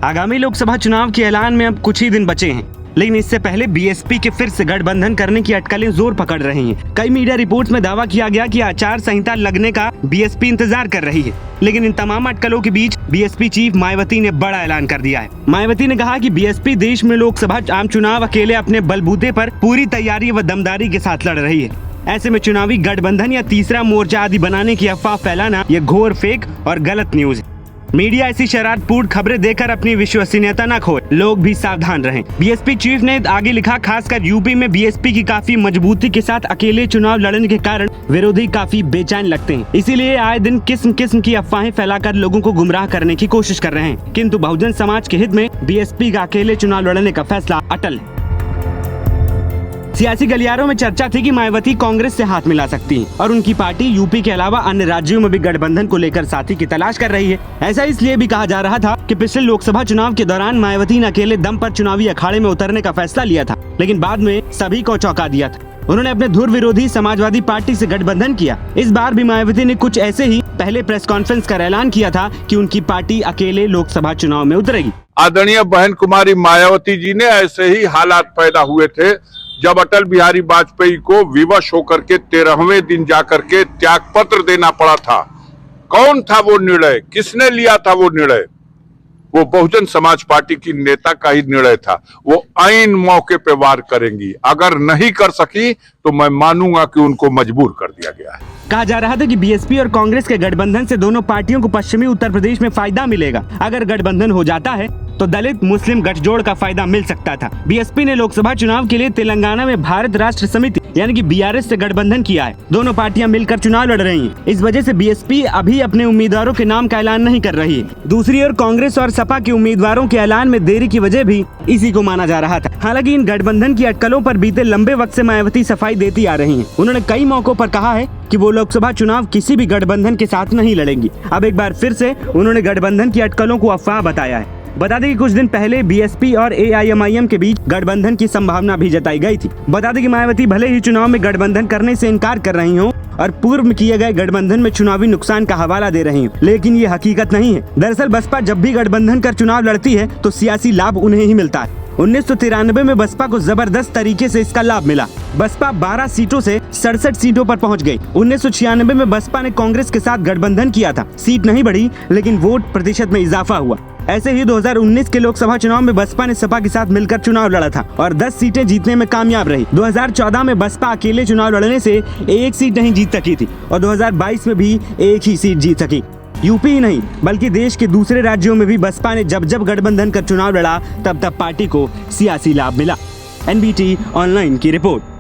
आगामी लोकसभा चुनाव के ऐलान में अब कुछ ही दिन बचे हैं, लेकिन इससे पहले बीएसपी के फिर से गठबंधन करने की अटकलें जोर पकड़ रही हैं। कई मीडिया रिपोर्ट्स में दावा किया गया कि आचार संहिता लगने का बीएसपी इंतजार कर रही है, लेकिन इन तमाम अटकलों के बीच बीएसपी चीफ मायावती ने बड़ा ऐलान कर दिया है। मायावती ने कहा कि बीएसपी देश में लोकसभा आम चुनाव अकेले अपने बलबूते पर पूरी तैयारी व दमदारी के साथ लड़ रही है। ऐसे में चुनावी गठबंधन या तीसरा मोर्चा आदि बनाने की अफवाह फैलाना यह घोर फेक और गलत न्यूज है। मीडिया ऐसी शरारतपूर्ण खबरें देकर अपनी विश्वसनीयता न खोए, लोग भी सावधान रहें। बीएसपी चीफ ने आगे लिखा, खासकर यूपी में बीएसपी की काफी मजबूती के साथ अकेले चुनाव लड़ने के कारण विरोधी काफी बेचैन लगते हैं, इसीलिए आए दिन किस्म किस्म की अफवाहें फैलाकर लोगों को गुमराह करने की कोशिश कर रहे हैं। किंतु बहुजन समाज के हित में बीएसपी का अकेले चुनाव लड़ने का फैसला अटल है। सियासी गलियारों में चर्चा थी कि मायावती कांग्रेस से हाथ मिला सकती हैं और उनकी पार्टी यूपी के अलावा अन्य राज्यों में भी गठबंधन को लेकर साथी की तलाश कर रही है। ऐसा इसलिए भी कहा जा रहा था कि पिछले लोकसभा चुनाव के दौरान मायावती ने अकेले दम पर चुनावी अखाड़े में उतरने का फैसला लिया था, लेकिन बाद में सभी को चौंका दिया था। उन्होंने अपने धुर विरोधी समाजवादी पार्टी से गठबंधन किया। इस बार भी मायावती ने कुछ ऐसे ही पहले प्रेस कॉन्फ्रेंस कर ऐलान किया था कि उनकी पार्टी अकेले लोकसभा चुनाव में उतरेगी। आदरणीय बहन कुमारी मायावती जी ने ऐसे ही हालात पैदा हुए थे जब अटल बिहारी वाजपेयी को विवश होकर के 13वें दिन जाकर के त्यागपत्र देना पड़ा था। कौन था वो निर्णय, किसने लिया था वो निर्णय? वो बहुजन समाज पार्टी की नेता का ही निर्णय था। वो आईन मौके पे वार करेंगी, अगर नहीं कर सकी तो मैं मानूंगा कि उनको मजबूर कर दिया गया है। कहा जा रहा था कि बीएसपी और कांग्रेस के गठबंधन से दोनों पार्टियों को पश्चिमी उत्तर प्रदेश में फायदा मिलेगा। अगर गठबंधन हो जाता है तो दलित मुस्लिम गठजोड़ का फायदा मिल सकता था। बीएसपी ने लोकसभा चुनाव के लिए तेलंगाना में भारत राष्ट्र समिति यानी कि बीआरएस से गठबंधन किया है। दोनों पार्टियां मिलकर चुनाव लड़ रही हैं। इस वजह से बीएसपी अभी अपने उम्मीदवारों के नाम का ऐलान नहीं कर रही है। दूसरी ओर कांग्रेस और सपा के उम्मीदवारों के ऐलान में देरी की वजह भी इसी को माना जा रहा था। हालांकि इन गठबंधन की अटकलों पर बीते लंबे वक्त से मायावती सफाई देती आ रही हैं। उन्होंने कई मौकों पर कहा है कि वो लोकसभा चुनाव किसी भी गठबंधन के साथ नहीं लड़ेंगी। अब एक बार फिर से उन्होंने गठबंधन की अटकलों को अफवाह बताया है। बता दें कि कुछ दिन पहले बीएसपी और एआईएमआईएम के बीच गठबंधन की संभावना भी जताई गई थी। बता दें कि मायावती भले ही चुनाव में गठबंधन करने से इनकार कर रही हों और पूर्व में किए गए गठबंधन में चुनावी नुकसान का हवाला दे रही हैं, लेकिन ये हकीकत नहीं है। दरअसल बसपा जब भी गठबंधन कर चुनाव लड़ती है तो सियासी लाभ उन्हें ही मिलता है। 1993 में बसपा को जबरदस्त तरीके से इसका लाभ मिला। बसपा 12 सीटों से 67 सीटों पर पहुंच गई। 1996 में बसपा ने कांग्रेस के साथ गठबंधन किया था। सीट नहीं बढ़ी, लेकिन वोट प्रतिशत में इजाफा हुआ। ऐसे ही 2019 के लोकसभा चुनाव में बसपा ने सपा के साथ मिलकर चुनाव लड़ा था और 10 सीटें जीतने में कामयाब रही। 2014 में बसपा अकेले चुनाव लड़ने से एक सीट नहीं जीत सकी थी और 2022 में भी एक ही सीट जीत सकी। यूपी ही नहीं बल्कि देश के दूसरे राज्यों में भी बसपा ने जब जब गठबंधन कर चुनाव लड़ा तब तब पार्टी को सियासी लाभ मिला। एनबीटी ऑनलाइन की रिपोर्ट।